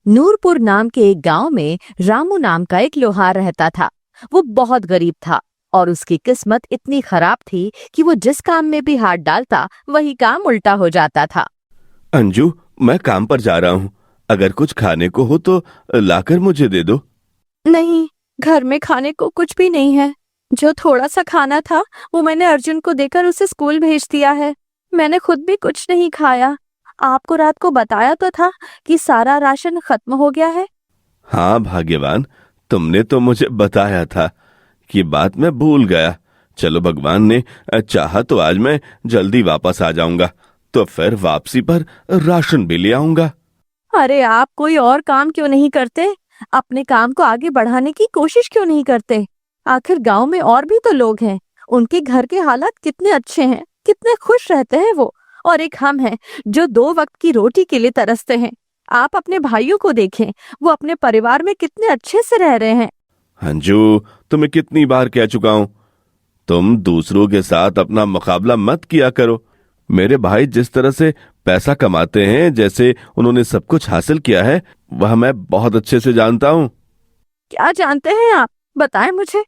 नूरपुर नाम के एक गांव में रामू नाम का एक लोहार रहता था। वो बहुत गरीब था और उसकी किस्मत इतनी खराब थी कि वो जिस काम में भी हाथ डालता वही काम उल्टा हो जाता था। अंजू, मैं काम पर जा रहा हूँ। अगर कुछ खाने को हो तो लाकर मुझे दे दो। नहीं, घर में खाने को कुछ भी नहीं है। जो थोड़ा सा खाना था वो मैंने अर्जुन को देकर उसे स्कूल भेज दिया है। मैंने खुद भी कुछ नहीं खाया। आपको रात को बताया तो था कि सारा राशन खत्म हो गया है। हाँ भाग्यवान, तुमने तो मुझे बताया था। कि बात मैं भूल गया। चलो, भगवान ने चाहा तो आज मैं जल्दी वापस आ जाऊंगा, तो फिर वापसी पर राशन भी ले आऊंगा। अरे आप कोई और काम क्यों नहीं करते? अपने काम को आगे बढ़ाने की कोशिश क्यों नहीं करते? आखिर गांव में और भी तो लोग हैं। उनके घर के हालात कितने अच्छे हैं, कितने खुश रहते हैं वो। और एक हम हैं जो 2 वक्त की रोटी के लिए तरसते हैं। आप अपने भाइयों को देखें, वो अपने परिवार में कितने अच्छे से रह रहे हैं। अंजू, तुम्हें कितनी बार कह चुका हूं, तुम दूसरों के साथ अपना मुकाबला मत किया करो। मेरे भाई जिस तरह से पैसा कमाते हैं, जैसे उन्होंने सब कुछ हासिल किया है, वह मैं बहुत अच्छे से जानता हूँ। क्या जानते हैं आप? बताएं मुझे।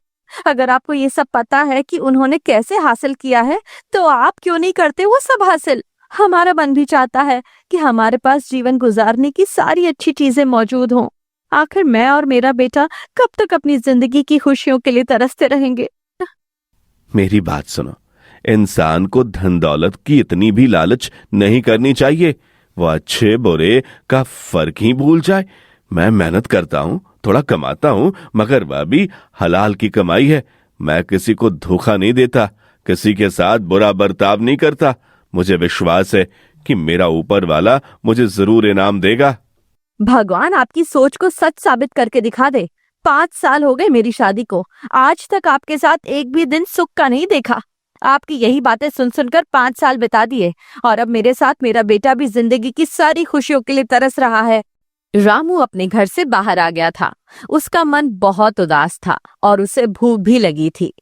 अगर आपको ये सब पता है कि उन्होंने कैसे हासिल किया है, तो आप क्यों नहीं करते वो सब हासिल? हमारा मन भी चाहता है कि हमारे पास जीवन गुजारने की सारी अच्छी चीजें मौजूद हों। आखिर मैं और मेरा बेटा कब तक अपनी जिंदगी की खुशियों के लिए तरसते रहेंगे? मेरी बात सुनो, इंसान को धन दौलत की इतनी भी लालच नहीं करनी चाहिए। वो अच्छे बुरे का फर्क ही भूल जाए। मैं मेहनत करता हूँ, थोड़ा कमाता हूँ, मगर वह भी हलाल की कमाई है। मैं किसी को धोखा नहीं देता, किसी के साथ बुरा बर्ताव नहीं करता। मुझे विश्वास है कि मेरा ऊपर वाला मुझे जरूर इनाम देगा। भगवान आपकी सोच को सच साबित करके दिखा दे। 5 साल हो गए मेरी शादी को, आज तक आपके साथ एक भी दिन सुख का नहीं देखा। आपकी यही बातें सुन सुनकर 5 साल बिता दिए और अब मेरे साथ मेरा बेटा भी जिंदगी की सारी खुशियों के लिए तरस रहा है। रामू अपने घर से बाहर आ गया था। उसका मन बहुत उदास था और उसे भूख भी लगी थी।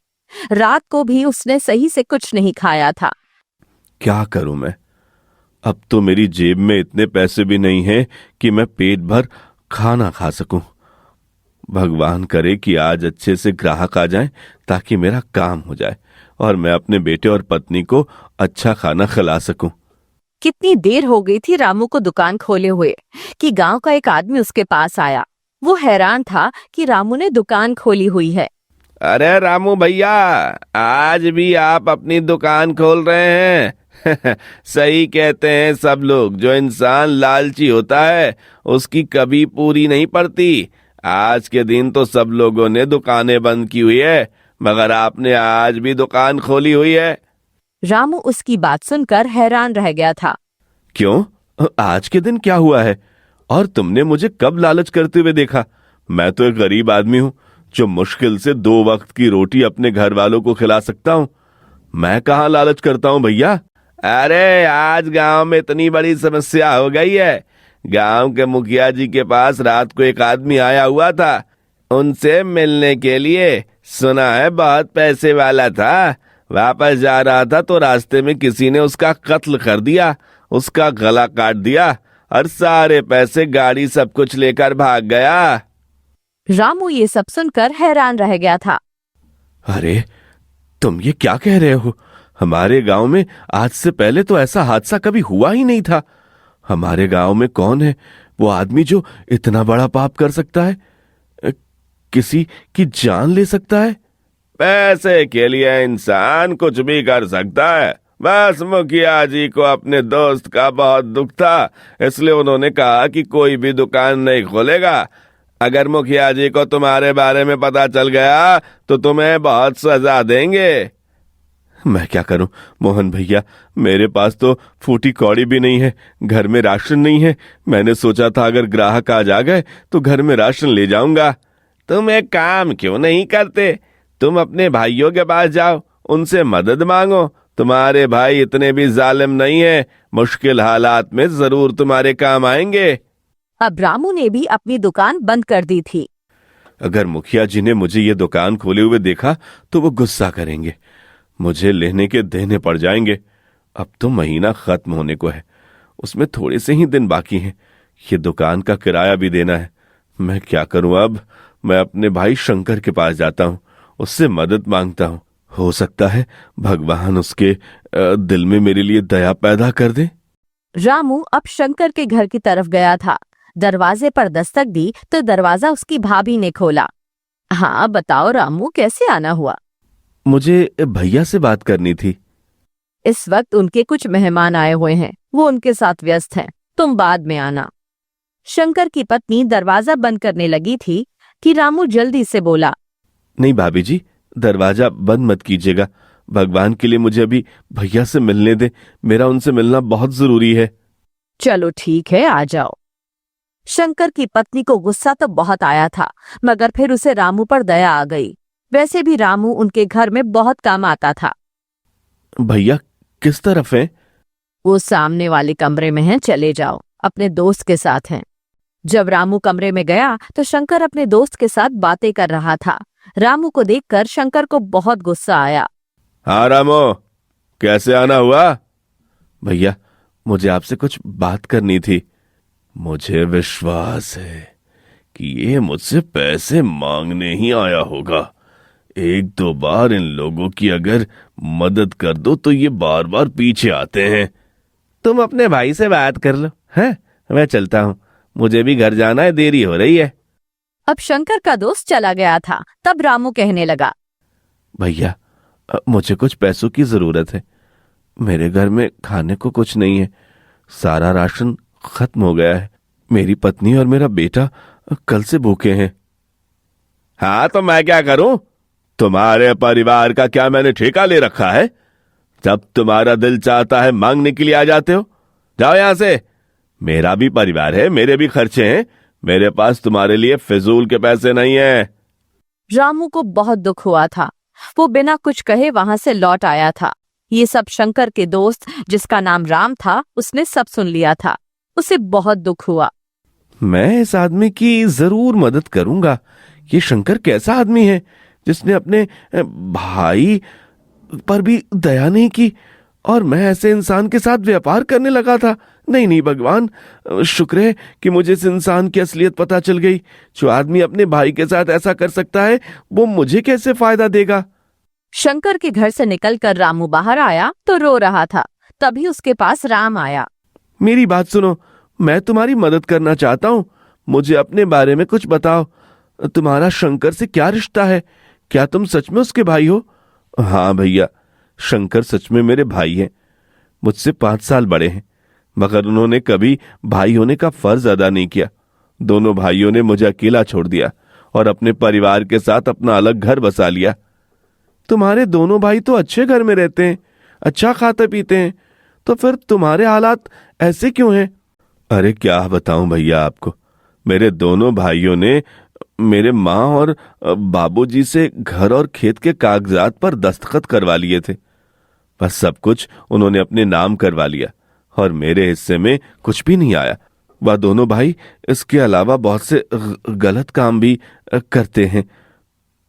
रात को भी उसने सही से कुछ नहीं खाया था। क्या करूं मैं? अब तो मेरी जेब में इतने पैसे भी नहीं हैं कि मैं पेट भर खाना खा सकूं। भगवान करे कि आज अच्छे से ग्राहक आ जाएं, ताकि मेरा काम हो जाए और मैं अपने बेटे और पत्नी को अच्छा खाना खिला सकूं। कितनी देर हो गई थी रामू को दुकान खोले हुए कि गांव का एक आदमी उसके पास आया। वो हैरान था कि रामू ने दुकान खोली हुई है। अरे रामू भैया, आज भी आप अपनी दुकान खोल रहे हैं? सही कहते हैं सब लोग, जो इंसान लालची होता है उसकी कभी पूरी नहीं पड़ती। आज के दिन तो सब लोगों ने दुकानें बंद की हुई है, मगर आपने आज भी दुकान खोली हुई है। रामू उसकी बात सुनकर हैरान रह गया था। क्यों? आज के दिन क्या हुआ है? और तुमने मुझे कब लालच करते हुए देखा? मैं तो एक गरीब आदमी हूँ, जो मुश्किल से 2 वक्त की रोटी अपने घर वालों को खिला सकता हूँ। मैं कहाँ लालच करता हूँ भैया? अरे आज गांव में इतनी बड़ी समस्या हो गई है। गांव के मुखिया जी के पास रात को एक आदमी आया हुआ था, उनसे मिलने के लिए। सुना है बहुत पैसे वाला था। वापस जा रहा था तो रास्ते में किसी ने उसका कत्ल कर दिया, उसका गला काट दिया और सारे पैसे गाड़ी सब कुछ लेकर भाग गया। रामू ये सब सुनकर हैरान रह गया था। अरे, तुम ये क्या कह रहे हो? हमारे गांव में आज से पहले तो ऐसा हादसा कभी हुआ ही नहीं था। हमारे गांव में कौन है वो आदमी जो इतना बड़ा पाप कर सकता है? किसी की जान ले सकता है? पैसे के लिए इंसान कुछ भी कर सकता है। बस मुखिया जी को अपने दोस्त का बहुत दुख था, इसलिए उन्होंने कहा कि कोई भी दुकान नहीं खोलेगा। अगर मुखिया जी को तुम्हारे बारे में पता चल गया तो तुम्हें बहुत सजा देंगे। मैं क्या करूं मोहन भैया, मेरे पास तो फूटी कौड़ी भी नहीं है, घर में राशन नहीं है। मैंने सोचा था अगर ग्राहक आज आ गए तो घर में राशन ले जाऊंगा। तुम एक काम क्यों नहीं करते? तुम अपने भाइयों के पास जाओ, उनसे मदद मांगो। तुम्हारे भाई इतने भी जालिम नहीं है, मुश्किल हालात में जरूर तुम्हारे काम आएंगे। अब रामू ने भी अपनी दुकान बंद कर दी थी। अगर मुखिया जी ने मुझे ये दुकान खोले हुए देखा तो वो गुस्सा करेंगे, मुझे लेने के देने पड़ जाएंगे। अब तो महीना खत्म होने को है, उसमें थोड़े से ही दिन बाकी हैं। ये दुकान का किराया भी देना है। मैं क्या करूं अब? मैं अपने भाई शंकर के पास जाता हूं, उससे मदद मांगता हूं। हो सकता है भगवान उसके दिल में मेरे लिए दया पैदा कर दे। रामू अब शंकर के घर की तरफ गया था। दरवाजे पर दस्तक दी तो दरवाजा उसकी भाभी ने खोला। हाँ बताओ रामू, कैसे आना हुआ? मुझे भैया से बात करनी थी। इस वक्त उनके कुछ मेहमान आए हुए हैं, वो उनके साथ व्यस्त हैं, तुम बाद में आना। शंकर की पत्नी दरवाजा बंद करने लगी थी कि रामू जल्दी से बोला। नहीं भाभी जी, दरवाजा बंद मत कीजिएगा। भगवान के लिए मुझे अभी भैया से मिलने दे, मेरा उनसे मिलना बहुत जरूरी है। चलो ठीक है, आ जाओ। शंकर की पत्नी को गुस्सा तो बहुत आया था, मगर फिर उसे रामू पर दया आ गई। वैसे भी रामू उनके घर में बहुत काम आता था। भैया किस तरफ है? वो सामने वाले कमरे में हैं, चले जाओ, अपने दोस्त के साथ हैं। जब रामू कमरे में गया तो शंकर अपने दोस्त के साथ बातें कर रहा था। रामू को देखकर शंकर को बहुत गुस्सा आया। हाँ रामो, कैसे आना हुआ? भैया मुझे आपसे कुछ बात करनी थी। मुझे विश्वास है कि ये मुझसे पैसे मांगने ही आया होगा। एक दो बार इन लोगों की अगर मदद कर दो तो ये बार बार पीछे आते हैं। तुम अपने भाई से बात कर लो, हैं? मैं चलता हूँ, मुझे भी घर जाना है, देरी हो रही है। अब शंकर का दोस्त चला गया था। तब रामू कहने लगा। भैया मुझे कुछ पैसों की जरूरत है। मेरे घर में खाने को कुछ नहीं है, सारा राशन खत्म हो गया है। मेरी पत्नी और मेरा बेटा कल से भूखे हैं। हाँ तो मैं क्या करूं? तुम्हारे परिवार का क्या मैंने ठेका ले रखा है? जब तुम्हारा दिल चाहता है मांगने के लिए आ जाते हो। जाओ यहां से। मेरा भी परिवार है, मेरे भी खर्चे हैं। मेरे पास तुम्हारे लिए फिजूल के पैसे नहीं है। रामू को बहुत दुख हुआ था। वो बिना कुछ कहे वहां से लौट आया था। ये सब शंकर के दोस्त, जिसका नाम राम था, उसने सब सुन लिया था। उसे बहुत दुख हुआ। मैं इस आदमी की जरूर मदद करूंगा। ये शंकर कैसा आदमी है जिसने अपने भाई पर भी दया नहीं की, और मैं ऐसे इंसान के साथ व्यापार करने लगा था। नहीं नहीं भगवान, शुक्र है कि मुझे इस इंसान की असलियत पता चल गई। जो आदमी अपने भाई के साथ ऐसा कर सकता है, वो मुझे कैसे फायदा देगा? शंकर के घर से निकलकर रामू बाहर आया तो रो रहा था। तभी उसके पास राम आया। मेरी बात सुनो, मैं तुम्हारी मदद करना चाहता हूँ। मुझे अपने बारे में कुछ बताओ। तुम्हारा शंकर से क्या रिश्ता है? क्या तुम सच में उसके भाई हो? हाँ भैया, शंकर सच में मेरे भाई हैं। मुझसे 5 साल बड़े हैं, मगर उन्होंने कभी भाई होने का फर्ज अदा नहीं किया। दोनों भाइयों ने मुझे अकेला छोड़ दिया और अपने परिवार के साथ अपना अलग घर बसा लिया। तुम्हारे दोनों भाई तो अच्छे घर में रहते हैं, अच्छा खाते पीते हैं, तो फिर तुम्हारे हालात ऐसे क्यों हैं? अरे क्या बताऊं भैया आपको, मेरे दोनों भाइयों ने मेरे माँ और बाबूजी से घर और खेत के कागजात पर दस्तखत करवा लिए थे। बस सब कुछ उन्होंने अपने नाम करवा लिया और मेरे हिस्से में कुछ भी नहीं आया। वह दोनों भाई इसके अलावा बहुत से गलत काम भी करते हैं।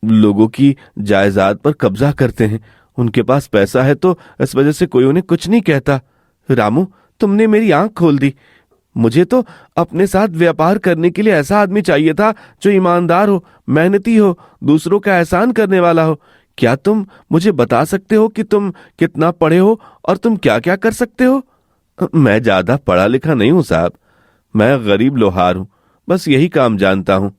लोगों की जायदाद पर कब्जा करते हैं। उनके पास पैसा है तो इस वजह से कोई उन्हें कुछ नहीं कहता। रामू, तुमने मेरी आंख खोल दी। मुझे तो अपने साथ व्यापार करने के लिए ऐसा आदमी चाहिए था जो ईमानदार हो, मेहनती हो, दूसरों का एहसान करने वाला हो। क्या तुम मुझे बता सकते हो कि तुम कितना पढ़े हो और तुम क्या क्या कर सकते हो? मैं ज्यादा पढ़ा लिखा नहीं हूं साहब, मैं गरीब लोहार हूं, बस यही काम जानता हूं।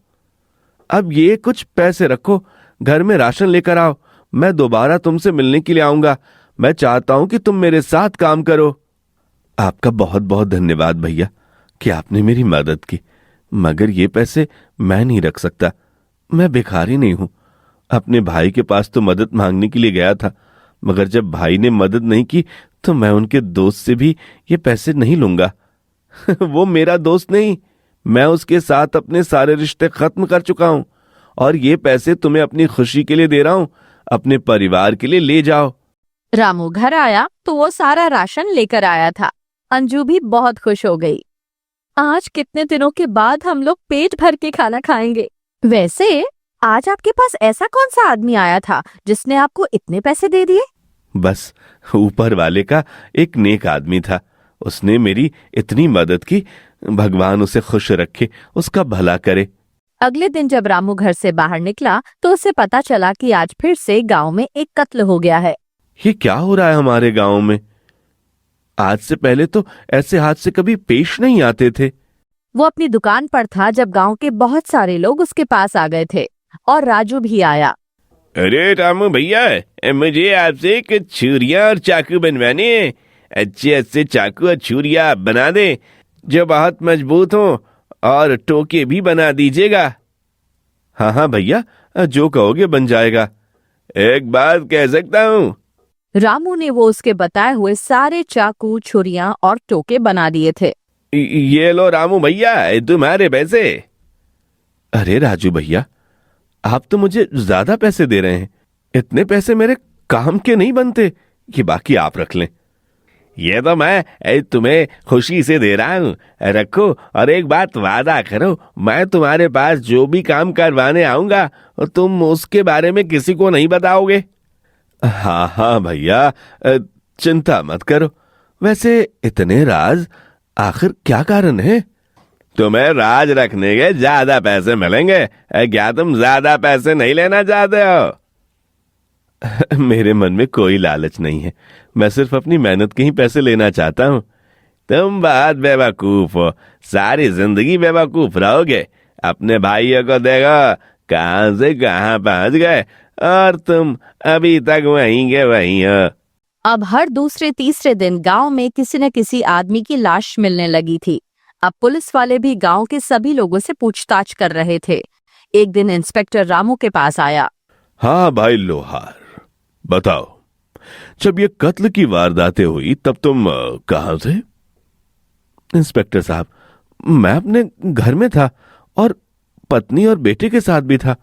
अब ये कुछ पैसे रखो, घर में राशन लेकर आओ, मैं दोबारा तुमसे मिलने के लिए आऊंगा। मैं चाहता हूं कि तुम मेरे साथ काम करो। आपका बहुत बहुत धन्यवाद भैया कि आपने मेरी मदद की, मगर ये पैसे मैं नहीं रख सकता। मैं भिखारी नहीं हूं। अपने भाई के पास तो मदद मांगने के लिए गया था, मगर जब भाई ने मदद नहीं की तो मैं उनके दोस्त से भी ये पैसे नहीं लूंगा। वो मेरा दोस्त नहीं, मैं उसके साथ अपने सारे रिश्ते खत्म कर चुका हूं, और ये पैसे तुम्हें अपनी खुशी के लिए दे रहा हूं। अपने परिवार के लिए ले जाओ। रामू घर आया तो वो सारा राशन लेकर आया था। अंजू भी बहुत खुश हो गई। आज कितने दिनों के बाद हम लोग पेट भर के खाना खाएंगे। वैसे आज आपके पास ऐसा कौन सा आदमी आया था जिसने आपको इतने पैसे दे दिए? बस ऊपर वाले का एक नेक आदमी था, उसने मेरी इतनी मदद की। भगवान उसे खुश रखे, उसका भला करे। अगले दिन जब रामू घर से बाहर निकला तो उसे पता चला कि आज फिर से गांव में एक कत्ल हो गया है। ये क्या हो रहा है हमारे गांव में? आज से पहले तो ऐसे हादसे कभी पेश नहीं आते थे। वो अपनी दुकान पर था जब गांव के बहुत सारे लोग उसके पास आ गए थे और राजू भी आया। अरे रामू भैया, मुझे आपसे कुछ छुरियां और चाकू बनवाने हैं। अच्छे अच्छे चाकू और छुरियां आप बना दे जो बहुत मजबूत हो, और टोके भी बना दीजिएगा। हाँ हाँ भैया, जो कहोगे बन जाएगा। एक बात कह सकता हूँ? रामू ने वो उसके बताए हुए सारे चाकू, छुरियां और टोके बना दिए थे। ये लो रामू भैया, तुम्हारे पैसे। अरे राजू भैया, आप तो मुझे ज्यादा पैसे दे रहे हैं। इतने पैसे मेरे काम के नहीं बनते। ये बाकी आप रख लें। ये तो मैं तुम्हें खुशी से दे रहा हूँ, रखो। और एक बात वादा करो, मैं तुम्हारे पास जो भी काम करवाने आऊंगा तुम उसके बारे में किसी को नहीं बताओगे। हाँ हाँ भैया, चिंता मत करो। वैसे इतने राज आखिर क्या कारण है? तुम्हें राज रखने के ज्यादा पैसे मिलेंगे। क्या तुम ज्यादा पैसे नहीं लेना चाहते हो? मेरे मन में कोई लालच नहीं है। मैं सिर्फ अपनी मेहनत के ही पैसे लेना चाहता हूँ। तुम बहुत बेवकूफ हो, सारी जिंदगी बेवकूफ रहोगे। अपने भाइयों को देखो, कहां से कहां पहुंच गए, और तुम अभी तक वहीं के वहीं हो। अब हर दूसरे तीसरे दिन गांव में किसी न किसी आदमी की लाश मिलने लगी थी। अब पुलिस वाले भी गांव के सभी लोगों से पूछताछ कर रहे थे। एक दिन इंस्पेक्टर रामू के पास आया। हाँ भाई लोहार, बताओ, जब ये कत्ल की वारदातें हुई तब तुम कहाँ थे? इंस्पेक्टर साहब, मैं अपने घर में था और पत्नी और बेटे के साथ भी था।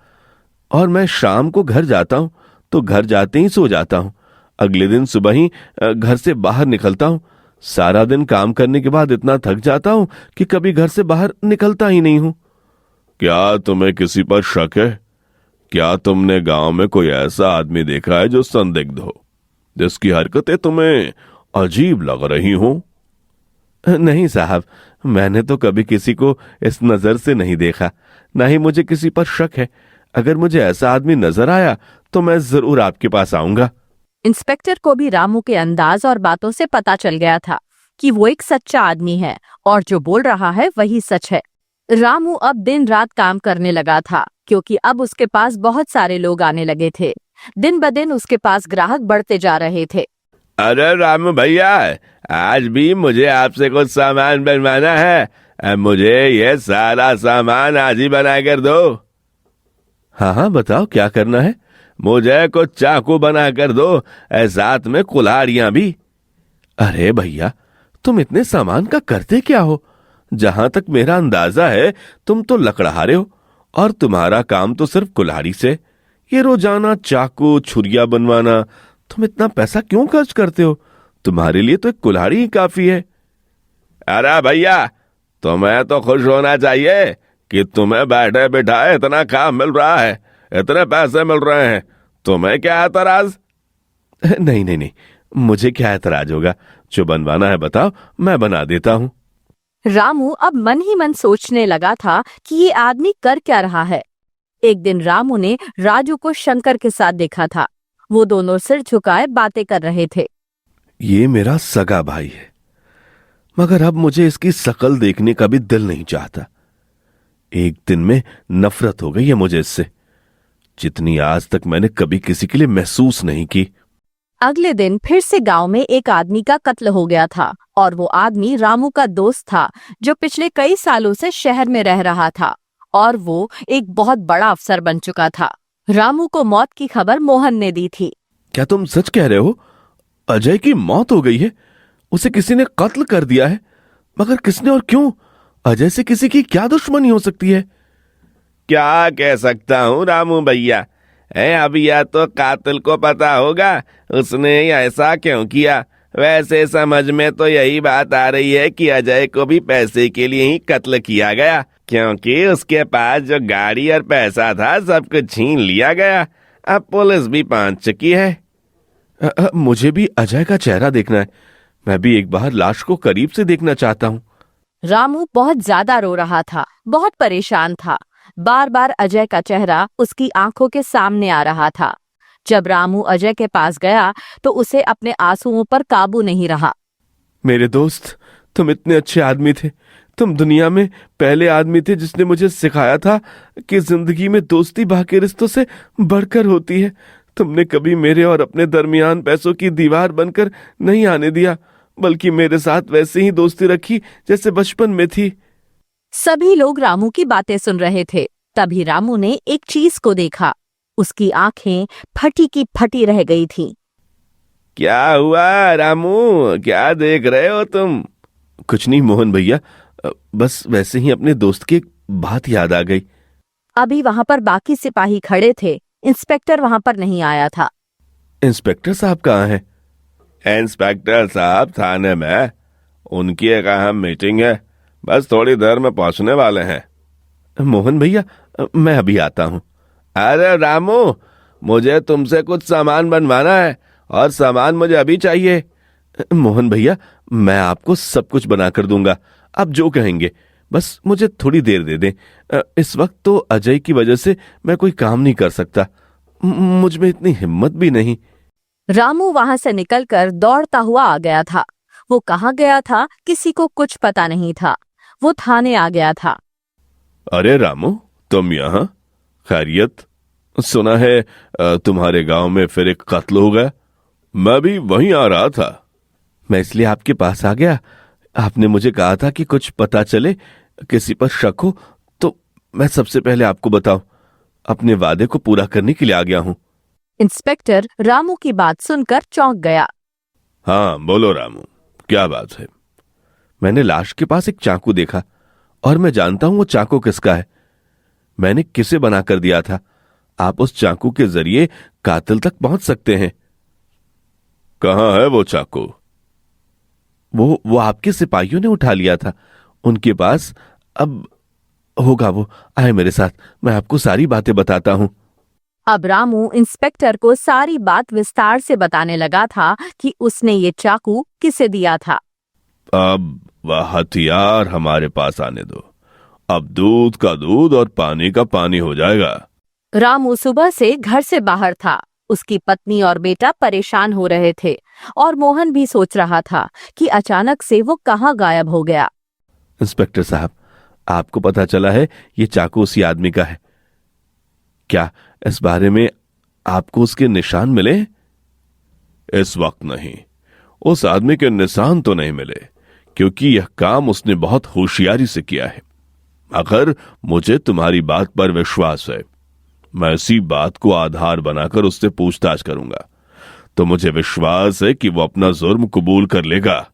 और मैं शाम को घर जाता हूँ तो घर जाते ही सो जाता हूँ। अगले दिन सुबह ही घर से बाहर निकलता हूँ। सारा दिन काम करने के बाद इतना थक जाता हूँ कि कभी घर से बाहर निकलता ही नहीं हूँ। क्या तुम्हें किसी पर शक है? क्या तुमने गांव में कोई ऐसा आदमी देखा है जो संदिग्ध हो, जिसकी हरकतें तुम्हें अजीब लग रही हो? नहीं साहब, मैंने तो कभी किसी को इस नजर से नहीं देखा, ना ही मुझे किसी पर शक है। अगर मुझे ऐसा आदमी नजर आया तो मैं जरूर आपके पास आऊंगा। इंस्पेक्टर को भी रामू के अंदाज और बातों से पता चल गया था कि वो एक सच्चा आदमी है और जो बोल रहा है वही सच है। रामू अब दिन रात काम करने लगा था क्योंकि अब उसके पास बहुत सारे लोग आने लगे थे। दिन ब दिन उसके पास ग्राहक बढ़ते जा रहे थे। अरे रामू भैया, आज भी मुझे आपसे कुछ सामान बनवाना है। मुझे ये सारा सामान आज ही बना कर दो। हाँ हाँ बताओ, क्या करना है? मुझे कुछ चाकू बना कर दो, साथ में कुल्हाड़ियां भी। अरे भैया, तुम इतने सामान का करते क्या हो? जहां तक मेरा अंदाजा है तुम तो लकड़हारे हो और तुम्हारा काम तो सिर्फ कुल्हाड़ी से। ये रोजाना चाकू छुरिया बनवाना, तुम इतना पैसा क्यों खर्च करते हो? तुम्हारे लिए तो एक कुल्हाड़ी ही काफी है। अरे भैया, तुम्हें तो खुश होना चाहिए कि तुम्हें बैठे बिठाए इतना काम मिल रहा है, इतने पैसे मिल रहे हैं। तुम्हें क्या एतराज? नहीं नहीं नहीं, मुझे क्या एतराज होगा? जो बनवाना है बताओ, मैं बना देता हूँ। रामू अब मन ही मन सोचने लगा था कि ये आदमी कर क्या रहा है। एक दिन रामू ने राजू को शंकर के साथ देखा था। वो दोनों सिर झुकाए बातें कर रहे थे। ये मेरा सगा भाई है, मगर अब मुझे इसकी शकल देखने का भी दिल नहीं चाहता। एक दिन में नफरत हो गई है मुझे इससे, जितनी आज तक मैंने कभी किसी के लिए महसूस नहीं की। अगले दिन फिर से गांव में एक आदमी का कत्ल हो गया था और वो आदमी रामू का दोस्त था जो पिछले कई सालों से शहर में रह रहा था और वो एक बहुत बड़ा अफसर बन चुका था। रामू को मौत की खबर मोहन ने दी थी। क्या तुम सच कह रहे हो? अजय की मौत हो गई है? उसे किसी ने कत्ल कर दिया है? मगर किसने और क्यों? अजय से किसी की क्या दुश्मनी हो सकती है? क्या कह सकता हूँ रामू भैया, अब या तो कातिल को पता होगा उसने ऐसा क्यों किया। वैसे समझ में तो यही बात आ रही है कि अजय को भी पैसे के लिए ही कत्ल किया गया, क्योंकि उसके पास जो गाड़ी और पैसा था सब कुछ छीन लिया गया। अब पुलिस भी पहुंच चुकी है। मुझे भी अजय का चेहरा देखना है। मैं भी एक बार लाश को करीब से देखना चाहता हूँ। रामू बहुत ज्यादा रो रहा था, बहुत परेशान था। बार बार अजय का चेहरा उसकी आंखों के सामने आ रहा था। जब रामू अजय के पास गया तो उसे अपने आंसुओं पर काबू नहीं रहा। मेरे दोस्त, तुम इतने अच्छे आदमी थे। तुम दुनिया में पहले आदमी थे जिसने मुझे सिखाया था कि जिंदगी में दोस्ती बाकी रिश्तों से बढ़कर होती है। तुमने कभी मेरे और अपने दरमियान पैसों की दीवार बनकर नहीं आने दिया, बल्कि मेरे साथ वैसे ही दोस्ती रखी जैसे बचपन में थी। सभी लोग रामू की बातें सुन रहे थे। तभी रामू ने एक चीज को देखा। उसकी आंखें फटी की फटी रह गई थीं। क्या हुआ रामू, क्या देख रहे हो तुम? कुछ नहीं मोहन भैया, बस वैसे ही अपने दोस्त की एक बात याद आ गई। अभी वहां पर बाकी सिपाही खड़े थे। इंस्पेक्टर वहां पर नहीं आया था। इंस्पेक्टर साहब कहाँ हैं? इंस्पेक्टर साहब थाने में, उनकी एक अहम मीटिंग है, बस थोड़ी देर में पहुंचने वाले हैं। मोहन भैया, मैं अभी आता हूँ। अरे रामू, मुझे तुमसे कुछ सामान बनवाना है और सामान मुझे अभी चाहिए। मोहन भैया, मैं आपको सब कुछ बना कर दूंगा, आप जो कहेंगे, बस मुझे थोड़ी देर दे दें। इस वक्त तो अजय की वजह से मैं कोई काम नहीं कर सकता, मुझ में इतनी हिम्मत भी नहीं। रामू वहां से निकलकर दौड़ता हुआ आ गया था। वो कहाँ गया था किसी को कुछ पता नहीं था। वो थाने आ गया था। अरे रामू, तुम यहाँ? खैरियत? सुना है तुम्हारे गांव में फिर एक कत्ल हो गया। मैं भी वहीं आ रहा था। मैं इसलिए आपके पास आ गया, आपने मुझे कहा था कि कुछ पता चले, किसी पर शक हो तो मैं सबसे पहले आपको बताऊं। अपने वादे को पूरा करने के लिए आ गया हूं। इंस्पेक्टर रामू की बात सुनकर चौंक गया। हाँ बोलो रामू, क्या बात है? मैंने लाश के पास एक चाकू देखा और मैं जानता हूं वो चाकू किसका है। मैंने किसे बनाकर दिया था। आप उस चाकू के जरिए कातिल तक पहुंच सकते हैं। कहां है वो चाकू? वो आपके सिपाहियों ने उठा लिया था, उनके पास अब होगा। वो आए मेरे साथ, मैं आपको सारी बातें बताता हूं। अब रामू इंस्पेक्टर को सारी बात विस्तार से बताने लगा था कि उसने ये चाकू किसे दिया था। अब वह हथियार हमारे पास आने दो, अब दूध का दूध और पानी का पानी हो जाएगा। रामू सुबह से घर से बाहर था। उसकी पत्नी और बेटा परेशान हो रहे थे और मोहन भी सोच रहा था कि अचानक से वो कहाँ गायब हो गया। इंस्पेक्टर साहब, आपको पता चला है ये चाकू उसी आदमी का है। क्या इस बारे में आपको उसके निशान मिले? इस वक्त नहीं, उस आदमी के निशान तो नहीं मिले, क्योंकि यह काम उसने बहुत होशियारी से किया है। अगर मुझे तुम्हारी बात पर विश्वास है, मैं इसी बात को आधार बनाकर उससे पूछताछ करूंगा, तो मुझे विश्वास है कि वो अपना जुर्म कबूल कर लेगा।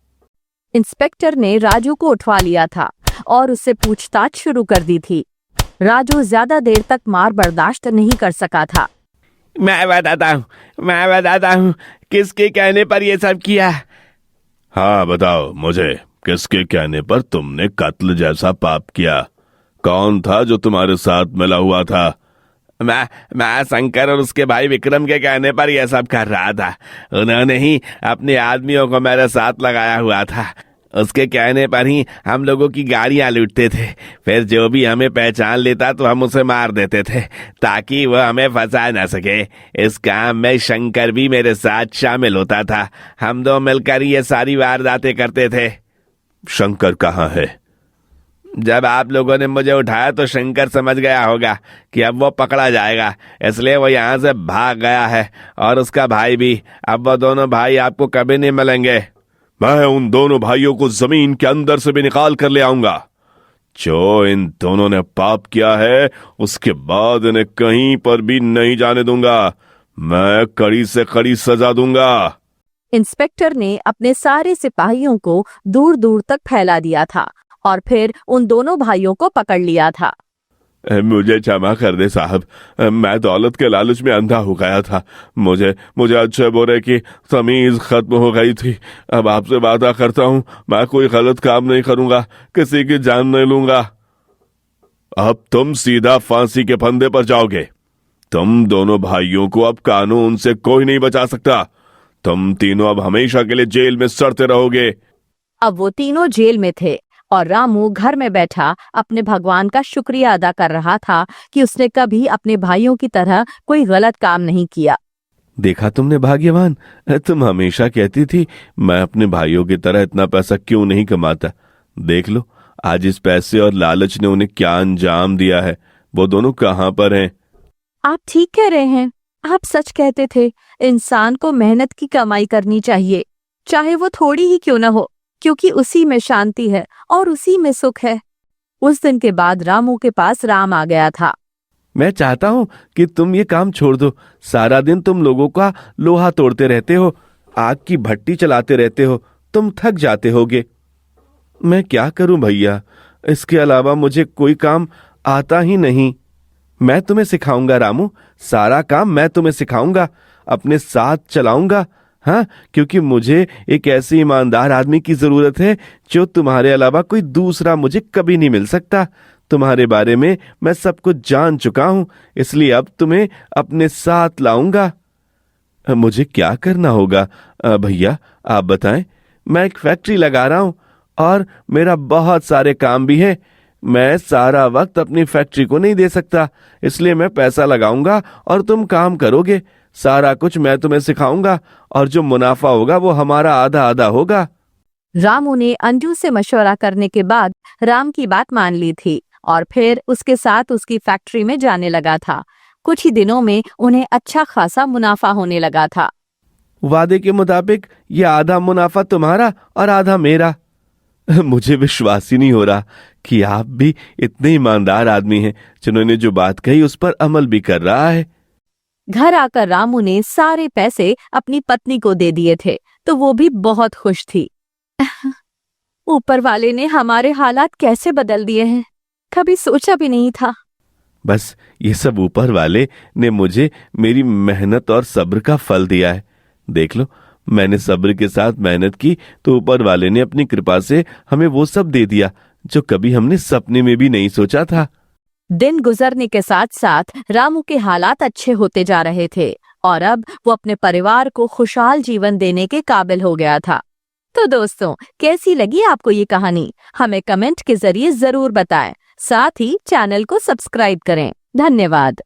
इंस्पेक्टर ने राजू को उठवा लिया था और उससे पूछताछ शुरू कर दी थी। राजू ज्यादा देर तक मार बर्दाश्त नहीं कर सका था। मैं बताता हूँ किसके कहने पर ये सब किया। हाँ बताओ मुझे, किसके कहने पर तुमने कत्ल जैसा पाप किया? कौन था जो तुम्हारे साथ मिला हुआ था? मैं शंकर और उसके भाई विक्रम के कहने पर यह सब कर रहा था। उन्होंने ही अपने आदमियों को मेरे साथ लगाया हुआ था। उसके कहने पर ही हम लोगों की गाड़ियां लूटते थे, फिर जो भी हमें पहचान लेता तो हम उसे मार देते थे ताकि वह हमें फंसा न सके। इस काम में शंकर भी मेरे साथ शामिल होता था। हम दो मिलकर ये सारी वारदातें करते थे। शंकर कहाँ है? जब आप लोगों ने मुझे उठाया तो शंकर समझ गया होगा कि अब वो पकड़ा जाएगा, इसलिए वो यहाँ से भाग गया है, और उसका भाई भी। अब वो दोनों भाई आपको कभी नहीं मिलेंगे। मैं उन दोनों भाइयों को जमीन के अंदर से भी निकाल कर ले आऊंगा। जो इन दोनों ने पाप किया है, उसके बाद इन्हें कहीं पर भी नहीं जाने दूंगा। मैं कड़ी से कड़ी सजा दूंगा। इंस्पेक्टर ने अपने सारे सिपाहियों को दूर दूर तक फैला दिया था और फिर उन दोनों भाइयों को पकड़ लिया था। मुझे क्षमा कर दे साहब, मैं दौलत के लालच में अंधा हो गया था। मुझे अच्छे बुरे की तमीज खत्म हो गई थी। अब आपसे वादा करता हूँ, मैं कोई गलत काम नहीं करूंगा, किसी की जान नहीं लूंगा। अब तुम सीधा फांसी के फंदे पर जाओगे। तुम दोनों भाइयों को अब कानून से कोई नहीं बचा सकता। तुम तीनों अब हमेशा के लिए जेल में सड़ते रहोगे। अब वो तीनों जेल में थे और रामू घर में बैठा अपने भगवान का शुक्रिया अदा कर रहा था कि उसने कभी अपने भाइयों की तरह कोई गलत काम नहीं किया। देखा तुमने भाग्यवान, तुम हमेशा कहती थी मैं अपने भाइयों की तरह इतना पैसा क्यों नहीं कमाता। देख लो आज इस पैसे और लालच ने उन्हें क्या अंजाम दिया है। वो दोनों कहाँ पर हैं? आप ठीक कह रहे हैं। आप सच कहते थे। इंसान को मेहनत की कमाई करनी चाहिए, चाहे वो थोड़ी ही क्यों न हो, क्योंकि उसी में शांति है और उसी में सुख है। उस दिन के बाद रामू के पास राम आ गया था। मैं चाहता हूं कि तुम ये काम छोड़ दो। सारा दिन तुम लोगों का लोहा तोड़ते रहते हो, आग की भट्टी चलाते रहते हो, तुम थक जाते होगे। मैं क्या करूं भैया, इसके अलावा मुझे कोई काम आता ही नहीं। मैं तुम्हें सिखाऊंगा रामू, सारा काम मैं तुम्हें सिखाऊंगा, अपने साथ चलाऊंगा। हाँ, क्योंकि मुझे एक ऐसे ईमानदार आदमी की जरूरत है जो तुम्हारे अलावा कोई दूसरा मुझे कभी नहीं मिल सकता। तुम्हारे बारे में मैं सब कुछ जान चुका हूं, इसलिए अब तुम्हें अपने साथ लाऊंगा। मुझे क्या करना होगा भैया, आप बताएं। मैं एक फैक्ट्री लगा रहा हूं और मेरा बहुत सारे काम भी है। मैं सारा वक्त अपनी फैक्ट्री को नहीं दे सकता, इसलिए मैं पैसा लगाऊंगा और तुम काम करोगे। सारा कुछ मैं तुम्हें सिखाऊंगा और जो मुनाफा होगा वो हमारा आधा आधा होगा। रामू ने अंजू से मशवरा करने के बाद राम की बात मान ली थी और फिर उसके साथ उसकी फैक्ट्री में जाने लगा था। कुछ ही दिनों में उन्हें अच्छा खासा मुनाफा होने लगा था। वादे के मुताबिक ये आधा मुनाफा तुम्हारा और आधा मेरा। मुझे विश्वास ही नहीं हो रहा कि आप भी इतने ईमानदार आदमी हैं जिन्होंने जो बात कही उस पर अमल भी कर रहा है। घर आकर रामू ने सारे पैसे अपनी पत्नी को दे दिए थे, तो वो भी बहुत खुश थी। ऊपर वाले ने हमारे हालात कैसे बदल दिए हैं, कभी सोचा भी नहीं था। बस ये सब ऊपर वाले ने मुझे मेरी मेहनत और सब्र का फल दिया है। देख लो, मैंने सब्र के साथ मेहनत की तो ऊपर वाले ने अपनी कृपा से हमें वो सब दे दिया जो कभी हमने सपने में भी नहीं सोचा था। दिन गुजरने के साथ साथ रामू के हालात अच्छे होते जा रहे थे और अब वो अपने परिवार को खुशहाल जीवन देने के काबिल हो गया था। तो दोस्तों, कैसी लगी आपको ये कहानी? हमें कमेंट के जरिए जरूर बताएं। साथ ही चैनल को सब्सक्राइब करें। धन्यवाद।